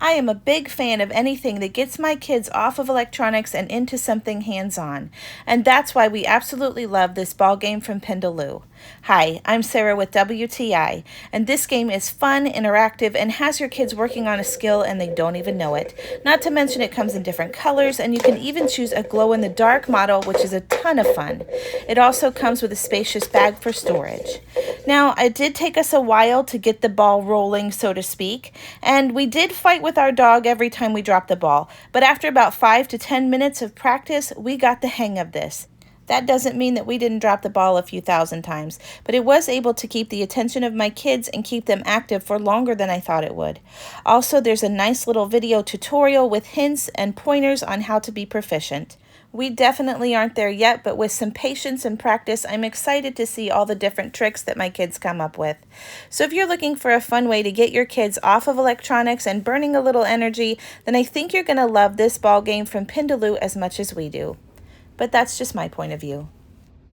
I am a big fan of anything that gets my kids off of electronics and into something hands-on, and that's why we absolutely love this ball game from Pindaloo. Hi, I'm Sarah with WTI, and this game is fun, interactive, and has your kids working on a skill and they don't even know it. Not to mention it comes in different colors, and you can even choose a glow-in-the-dark model, which is a ton of fun. It also comes with a spacious bag for storage. Now, it did take us a while to get the ball rolling, so to speak, and we did fight with our dog every time we dropped the ball, but after about 5 to 10 minutes of practice, we got the hang of this. That doesn't mean that we didn't drop the ball a few thousand times, but it was able to keep the attention of my kids and keep them active for longer than I thought it would. Also, there's a nice little video tutorial with hints and pointers on how to be proficient. We definitely aren't there yet, but with some patience and practice, I'm excited to see all the different tricks that my kids come up with. So if you're looking for a fun way to get your kids off of electronics and burning a little energy, then I think you're going to love this ball game from Pindaloo as much as we do. But that's just my point of view.